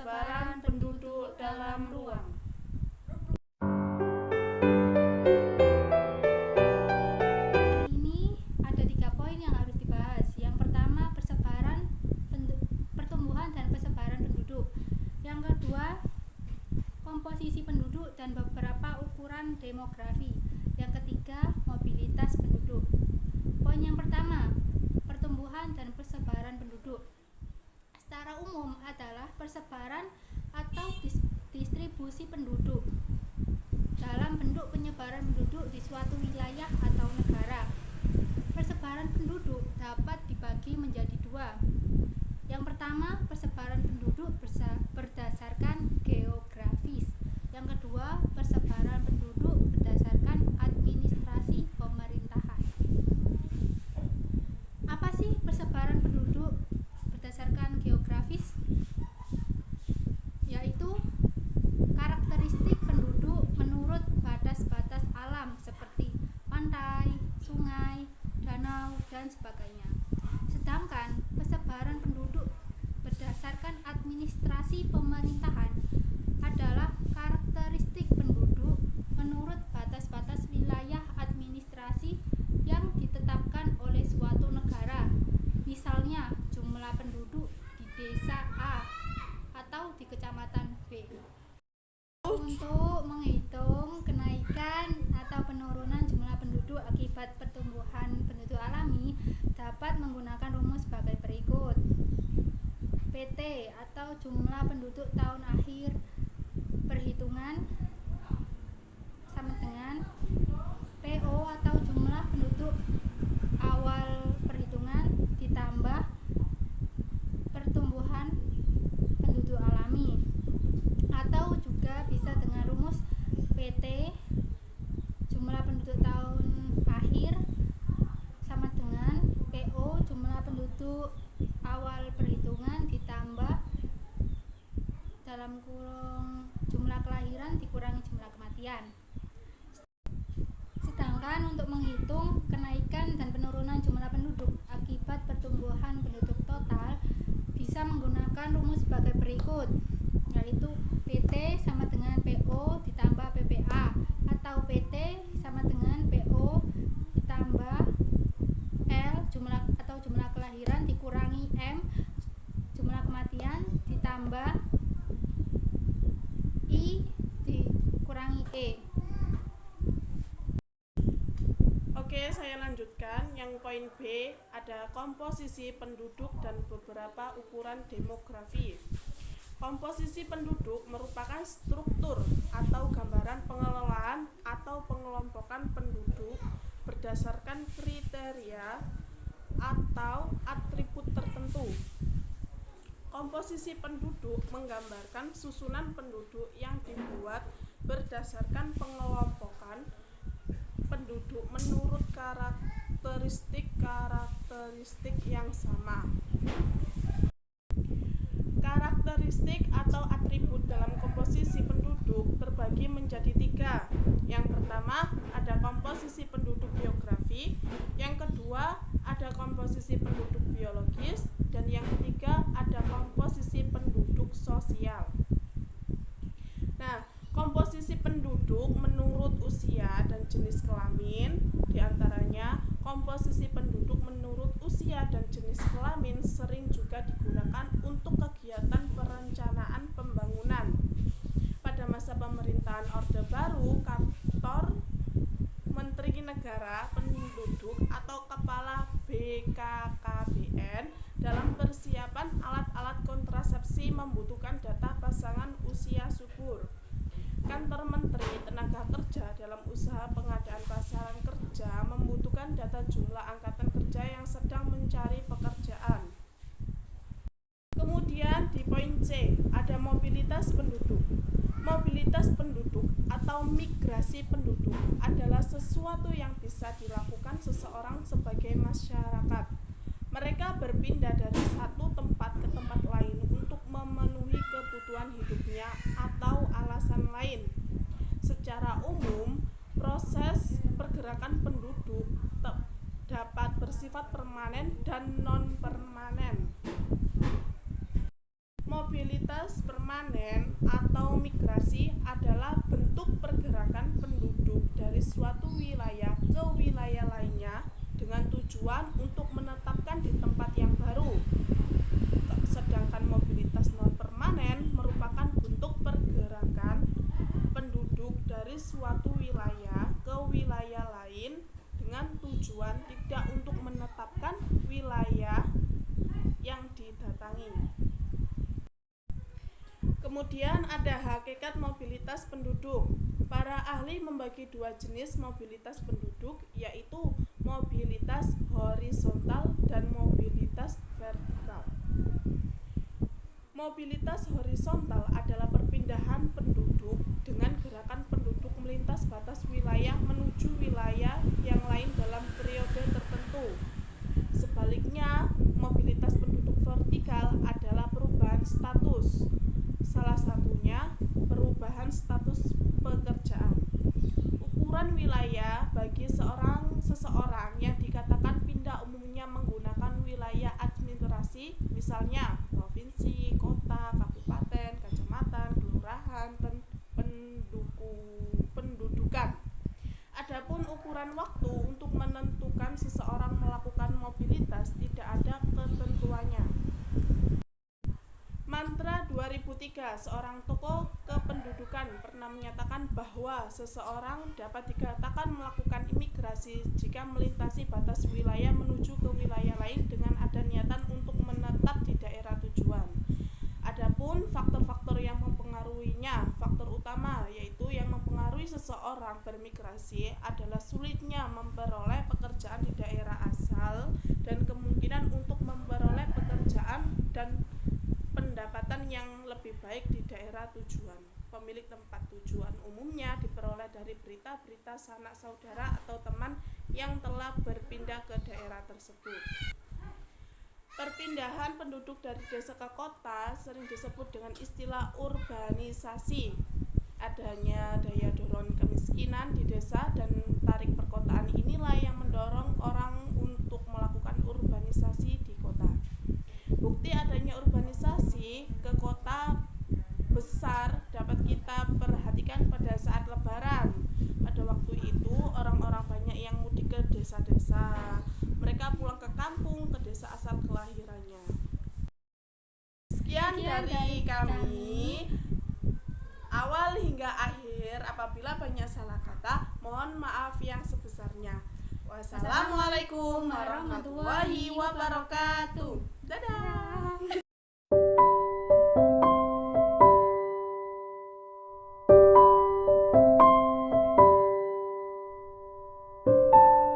persebaran penduduk dalam ruang. Ini ada 3 poin yang harus dibahas. Yang pertama, pertumbuhan dan persebaran penduduk. Yang kedua, komposisi penduduk dan beberapa ukuran demografi. Yang ketiga, mobilitas penduduk. Poin yang pertama, pertumbuhan dan persebaran penduduk. Secara umum adalah persebaran atau distribusi penduduk dalam bentuk penyebaran penduduk di suatu wilayah atau negara. Persebaran penduduk dapat dibagi menjadi 2. Yang pertama, persebaran penduduk berdasarkan geografis. Yang kedua, persebaran penduduk berdasarkan administrasi pemerintahan. Apa sih persebaran penduduk berdasarkan geografis? Yaitu karakteristik penduduk menurut batas-batas alam seperti pantai, sungai, danau, dan sebagainya. Sedangkan persebaran penduduk berdasarkan administrasi pemerintahan adalah karakteristik penduduk menurut batas-batas wilayah administrasi yang ditetapkan oleh suatu negara. Misalnya, jumlah penduduk di desa A atau di kecamatan B. Untuk menghitung kenaikan atau penurunan jumlah penduduk akibat pertumbuhan penduduk alami dapat menggunakan rumus sebagai berikut. PT atau jumlah penduduk tahun akhir perhitungan sama dengan PO atau jumlah penduduk awal perhitungan ditambah pertumbuhan penduduk alami, atau juga bisa dengan rumus PT jumlah penduduk tahun akhir sama dengan PO jumlah penduduk awal perhitungan ditambah dalam kurung jumlah kelahiran dikurangi jumlah kematian. Sedangkan untuk menghitung kenaikan dan penurunan jumlah penduduk akibat pertumbuhan penduduk total bisa menggunakan rumus sebagai berikut, yaitu PT sama dengan PO ditambah PPA, atau PT sama dengan PO ditambah L jumlah kelahiran dikurangi M jumlah kematian ditambah I dikurangi E. Oke, saya lanjutkan. Yang poin B ada komposisi penduduk dan beberapa ukuran demografi. Komposisi penduduk merupakan struktur atau gambaran pengelolaan atau pengelompokan penduduk berdasarkan kriteria atau atribut tertentu. Komposisi penduduk menggambarkan susunan penduduk yang dibuat berdasarkan pengelompokan penduduk menurut karakteristik yang sama. Karakteristik atau atribut dalam komposisi penduduk terbagi menjadi 3. Yang pertama ada komposisi penduduk geografi, yang kedua ada komposisi penduduk biologis, dan yang ketiga ada komposisi penduduk sosial. Nah, komposisi penduduk menurut usia dan jenis kelamin, diantaranya komposisi penduduk menurut usia dan jenis kelamin sering juga digunakan untuk kegiatan perencanaan pembangunan. Pada masa pemerintahan Orde Baru, kantor Menteri Negara Penduduk atau Kepala BKKBN dalam persiapan alat-alat kontrasepsi membutuhkan data pasangan usia subur. Kantor Menteri Tenaga Kerja dalam usaha pengadaan pasaran kerja membutuhkan data jumlah angkatan kerja yang sedang mencari pekerjaan. Kemudian di poin C ada mobilitas penduduk. Mobilitas penduduk atau migrasi penduduk adalah sesuatu yang bisa dilakukan seseorang sebagai masyarakat. Mereka berpindah dari satu tempat ke tempat lain untuk memenuhi kebutuhan hidupnya atau alasan lain. Secara umum, proses pergerakan penduduk dapat bersifat permanen dan non-permanen. Mobilitas permanen permanen atau migrasi adalah bentuk pergerakan penduduk dari suatu wilayah ke wilayah lainnya dengan tujuan untuk menetapkan di tempat yang baru. Sedangkan mobilitas non permanen merupakan bentuk pergerakan penduduk dari suatu wilayah ke wilayah lain dengan tujuan tidak untuk menetapkan wilayah yang didatangi. Kemudian ada hakikat mobilitas penduduk. Para ahli membagi dua jenis mobilitas penduduk, yaitu mobilitas horizontal dan mobilitas vertikal. Mobilitas horizontal adalah perpindahan penduduk dengan gerakan penduduk melintas batas wilayah menuju wilayah yang lain dalam periode tertentu. Sebaliknya, mobilitas penduduk vertikal adalah perubahan status. Salah satunya perubahan status pekerjaan. Ukuran wilayah bagi seseorang yang dikatakan pindah umumnya menggunakan wilayah administrasi, misalnya provinsi, kota, kabupaten, kecamatan, kelurahan, dan pendudukan. Adapun ukuran waktu untuk menentukan seseorang melakukan mobilitas tidak ada ketentuannya. Mantra 2003, seorang tokoh kependudukan pernah menyatakan bahwa seseorang dapat dikatakan melakukan imigrasi jika melintasi batas wilayah menuju ke wilayah lain dengan ada niatan untuk menetap di daerah tujuan. Adapun faktor-faktor yang mempengaruhinya, faktor utama yaitu yang mempengaruhi seseorang bermigrasi adalah sulitnya memperoleh pekerjaan di daerah asal dan kemungkinan untuk memperoleh pekerjaan dan pendapatan yang lebih baik di daerah tujuan. Pemilik tempat tujuan umumnya diperoleh dari berita-berita sanak saudara atau teman yang telah berpindah ke daerah tersebut. Perpindahan penduduk dari desa ke kota sering disebut dengan istilah urbanisasi. Adanya daya dorong kemiskinan di desa dan tarik perkotaan inilah yang mendorong orang untuk melakukan urbanisasi di kota. Bukti adanya urbanisasi ke kota besar dapat kita perhatikan pada saat Lebaran. Pada waktu itu orang-orang banyak yang mudik ke desa-desa. Mereka pulang ke kampung, ke desa asal kelahirannya. Sekian dari kami. Awal hingga akhir, apabila banyak salah kata, mohon maaf yang sebesarnya. Wassalamualaikum warahmatullahi wabarakatuh. Dadah.